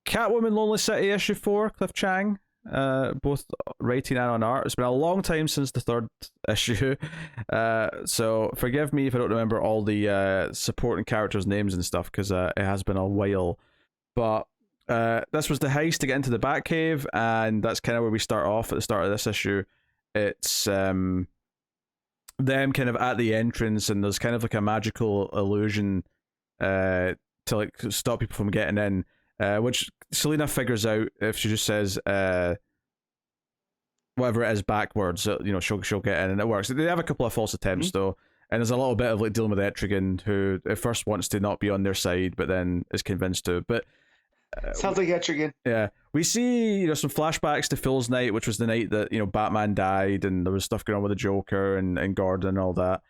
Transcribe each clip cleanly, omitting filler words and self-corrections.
Catwoman Lonely City issue 4, Cliff Chiang, both writing and on art. It's been a long time since the third issue, so forgive me if I don't remember all the supporting characters' names and stuff, because it has been a while. But this was the heist to get into the Batcave, and that's kind of where we start off at the start of this issue. It's them kind of at the entrance, and there's kind of like a magical illusion to like stop people from getting in, which Selena figures out if she just says whatever it is backwards. She'll get in, and it works. They have a couple of false attempts though, and there's a little bit of like dealing with Etrigan, who at first wants to not be on their side, but then is convinced to. But sounds like Etrigan. Yeah, we see some flashbacks to Fool's Night, which was the night that Batman died, and there was stuff going on with the Joker and Gordon and all that.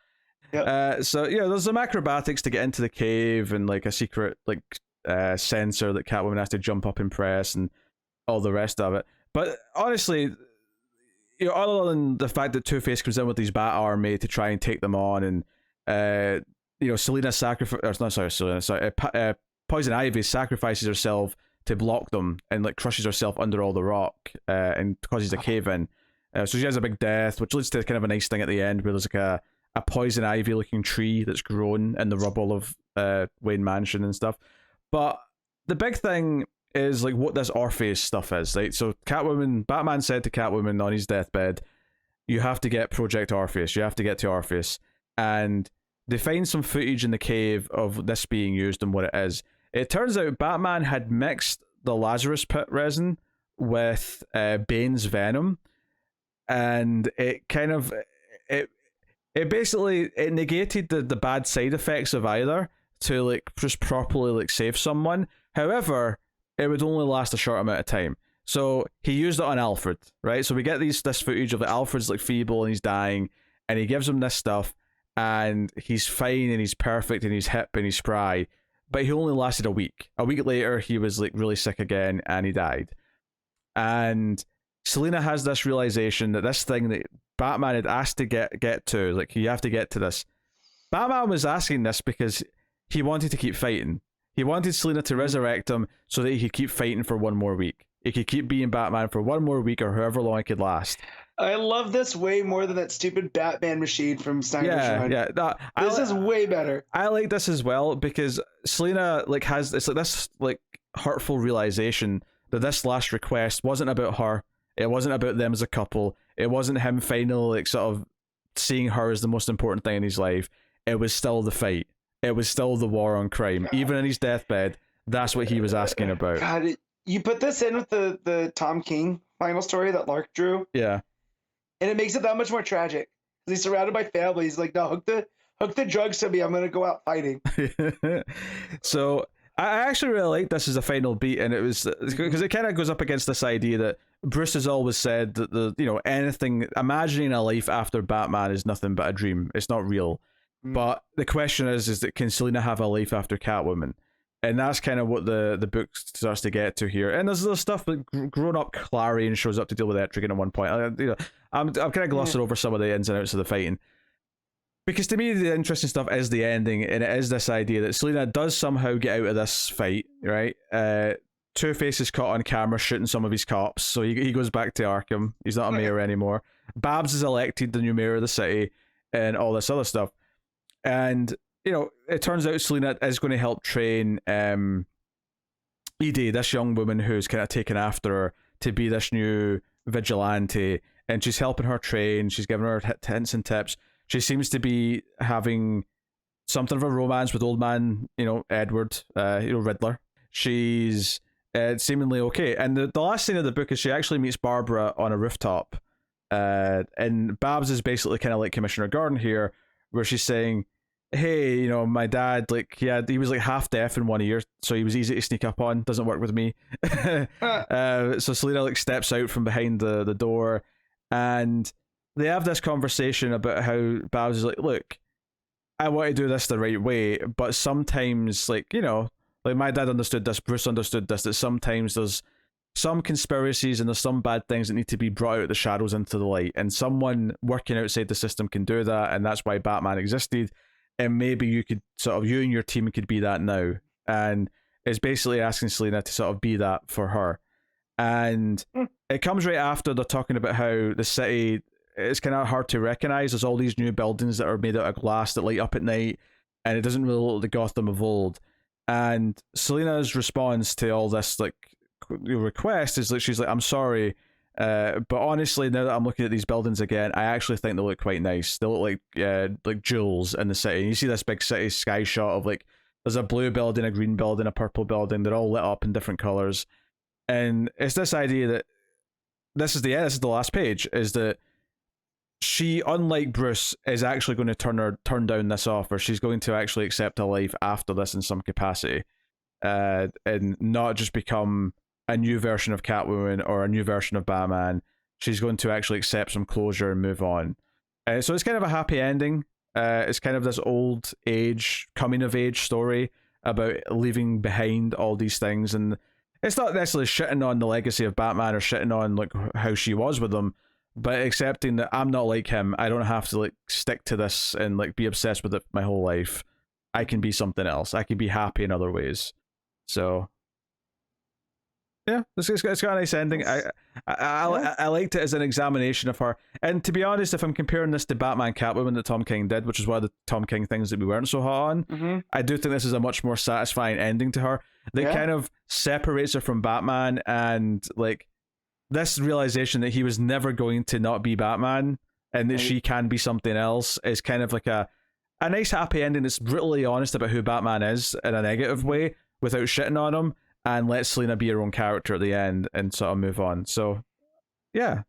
Yep. So there's some acrobatics to get into the cave, and like a secret like sensor that Catwoman has to jump up and press, and all the rest of it. But honestly, other than the fact that Two-Face comes in with these Bat Army to try and take them on, and Selena Poison Ivy sacrifices herself to block them, and like crushes herself under all the rock, and causes a cave in. So she has a big death, which leads to kind of a nice thing at the end, where there's like a poison ivy looking tree that's grown in the rubble of Wayne Mansion and stuff. But the big thing is like what this Orpheus stuff is, right? So Batman said to Catwoman on his deathbed, you have to get Project Orpheus, you have to get to Orpheus. And they find some footage in the cave of this being used and what it is. It turns out Batman had mixed the Lazarus Pit resin with Bane's venom, and it kind of it basically negated the bad side effects of either to like just properly like save someone. However, it would only last a short amount of time. So he used it on Alfred, right? So we get this footage of Alfred's like feeble and he's dying, and he gives him this stuff, and he's fine and he's perfect and he's hip and he's spry. But he only lasted a week. A week later, he was like really sick again and he died. And Selena has this realization that this thing that Batman had asked to get to, like, you have to get to this. Batman was asking this because he wanted to keep fighting. He wanted Selena to resurrect him so that he could keep fighting for one more week. He could keep being Batman for one more week, or however long it could last. I love this way more than that stupid Batman machine from Snyder's Run. Yeah. This is way better. I like this as well because Selena like has it's like this like hurtful realization that this last request wasn't about her. It wasn't about them as a couple. It wasn't him finally like sort of seeing her as the most important thing in his life. It was still the fight. It was still the war on crime. God. Even in his deathbed, that's what he was asking about. God, you put this in with the Tom King final story that Lark drew. Yeah. And it makes it that much more tragic. He's surrounded by family. He's like, no, hook the drugs to me. I'm going to go out fighting. So I actually really like this as a final beat, and it was because it kind of goes up against this idea that Bruce has always said that anything, imagining a life after Batman is nothing but a dream. It's not real. But the question is that can Selena have a life after Catwoman? And that's kind of what the book starts to get to here. And there's stuff like grown up Clarion shows up to deal with Etrigan at one point. I'm kind of glossing over some of the ins and outs of the fighting. Because to me, the interesting stuff is the ending, and it is this idea that Selena does somehow get out of this fight, right? Two-Face is caught on camera shooting some of his cops, so he goes back to Arkham. He's not a mayor anymore. Babs is elected the new mayor of the city, and all this other stuff. And it turns out Selena is going to help train Edie, this young woman who's kind of taken after her to be this new vigilante, and she's helping her train. She's giving her hints and tips. She seems to be having something of a romance with old man, Edward, Riddler. She's seemingly okay. And the last scene of the book is she actually meets Barbara on a rooftop. And Babs is basically kind of like Commissioner Gordon here, where she's saying, hey, my dad, like, he was like half deaf in one ear, so he was easy to sneak up on. Doesn't work with me. So Selena like steps out from behind the door, and they have this conversation about how Babs is like, look, I want to do this the right way, but sometimes, like my dad understood this, Bruce understood this, that sometimes there's some conspiracies and there's some bad things that need to be brought out of the shadows into the light, and someone working outside the system can do that, and that's why Batman existed. And maybe you and your team could be that now. And is basically asking Selena to sort of be that for her. And it comes right after they're talking about how the city is kind of hard to recognize. There's all these new buildings that are made out of glass that light up at night, and it doesn't really look like the Gotham of old. And Selena's response to all this like request is like, she's like, I'm sorry, but honestly, now that I'm looking at these buildings again, I actually think they look quite nice. They look like jewels in the city. And you see this big city sky shot of like, there's a blue building, a green building, a purple building. They're all lit up in different colors. And it's this idea that this is the last page, is that she, unlike Bruce, is actually going to turn down this offer. She's going to actually accept a life after this in some capacity, and not just become a new version of Catwoman or a new version of Batman. She's going to actually accept some closure and move on. So it's kind of a happy ending. It's kind of this old age, coming of age story about leaving behind all these things. And it's not necessarily shitting on the legacy of Batman or shitting on like how she was with him, but accepting that I'm not like him. I don't have to like stick to this and like be obsessed with it my whole life. I can be something else. I can be happy in other ways. So yeah, it's got a nice ending. I liked it as an examination of her. And to be honest, if I'm comparing this to Batman Catwoman that Tom King did, which is one of the Tom King things that we weren't so hot on, I do think this is a much more satisfying ending to her that kind of separates her from Batman, and like this realization that he was never going to not be Batman and that she can be something else is kind of like a nice happy ending that's brutally honest about who Batman is in a negative way without shitting on him, and let Selena be her own character at the end and sort of move on. So yeah.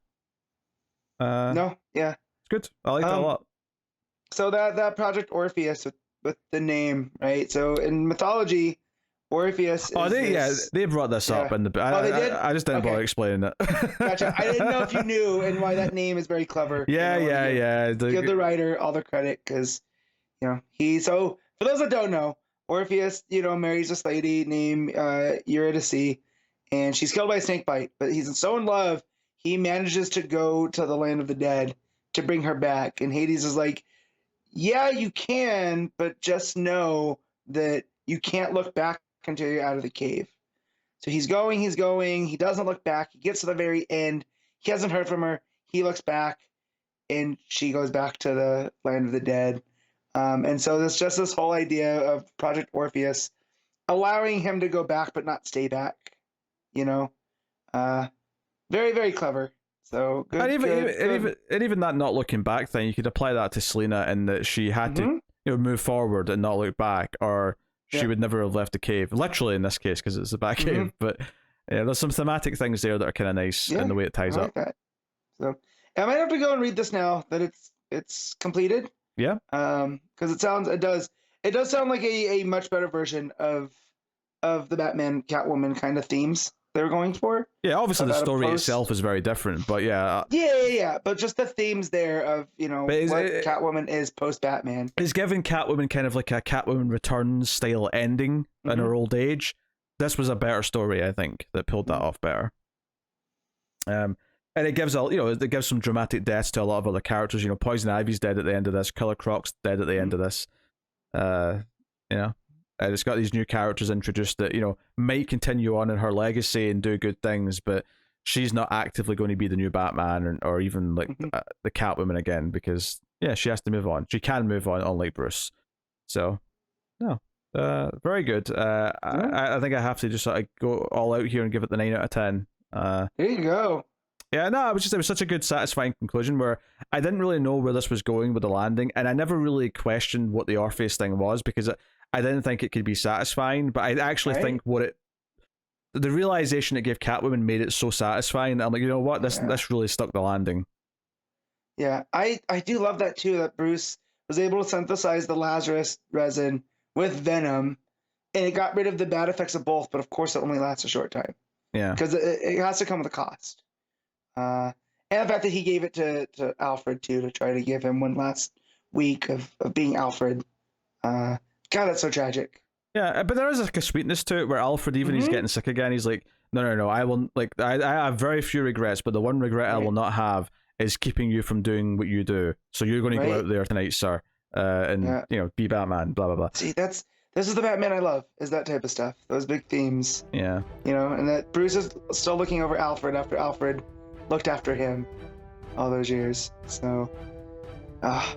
It's good. I like that a lot. So that Project Orpheus with the name, right? So in mythology, Orpheus is they brought this up in the they did? I just didn't bother explaining it. Gotcha. I didn't know if you knew and why that name is very clever. Yeah. Give the writer all the credit, because so for those that don't know, Orpheus, marries this lady named Eurydice, and she's killed by a snake bite, but he's so in love, he manages to go to the land of the dead to bring her back. And Hades is like, yeah, you can, but just know that you can't look back until you're out of the cave. So he's going, he doesn't look back. He gets to the very end. He hasn't heard from her. He looks back, and she goes back to the land of the dead. And so there's just this whole idea of Project Orpheus allowing him to go back but not stay back. Very, very clever. So good. And even that not looking back thing, you could apply that to Selena in that she had to move forward and not look back, or she would never have left the cave. Literally in this case, because it's a back cave. But there's some thematic things there that are kind of nice in the way it ties up. That. So I might have to go and read this now that it's completed. Yeah. Because it does sound like a much better version of the Batman Catwoman kind of themes they were going for. Yeah, obviously the story itself is very different, but yeah. Yeah. But just the themes there of Catwoman is post Batman. It's giving Catwoman kind of like a Catwoman Returns style ending in her old age. This was a better story, I think, that pulled that off better. And it gives it gives some dramatic deaths to a lot of other characters. Poison Ivy's dead at the end of this. Killer Croc's dead at the end of this. And it's got these new characters introduced that might continue on in her legacy and do good things, but she's not actively going to be the new Batman or even like the Catwoman again, because she has to move on. She can move on, unlike Bruce. So no, very good. I think I have to just sort of go all out here and give it the 9 out of 10. There you go. Yeah, no, it was such a good, satisfying conclusion where I didn't really know where this was going with the landing, and I never really questioned what the Orpheus thing was, because I didn't think it could be satisfying, but I actually think the realization it gave Catwoman made it so satisfying that I'm like, you know what, this really stuck the landing. Yeah, I do love that too, that Bruce was able to synthesize the Lazarus resin with Venom, and it got rid of the bad effects of both, but of course it only lasts a short time. Yeah. Because it has to come with a cost. And the fact that he gave it to Alfred too, to try to give him one last week of being Alfred. God, that's so tragic. Yeah, but there is like a sweetness to it where Alfred, even he's getting sick again, he's like, no, I will, like, I have very few regrets, but the one regret I will not have is keeping you from doing what you do. So you're going to go out there tonight, sir, and be Batman, blah blah blah. See, that's this is the Batman I love, is that type of stuff, those big themes, Yeah. you know, and that Bruce is still looking over Alfred after Alfred looked after him all those years. So, ah.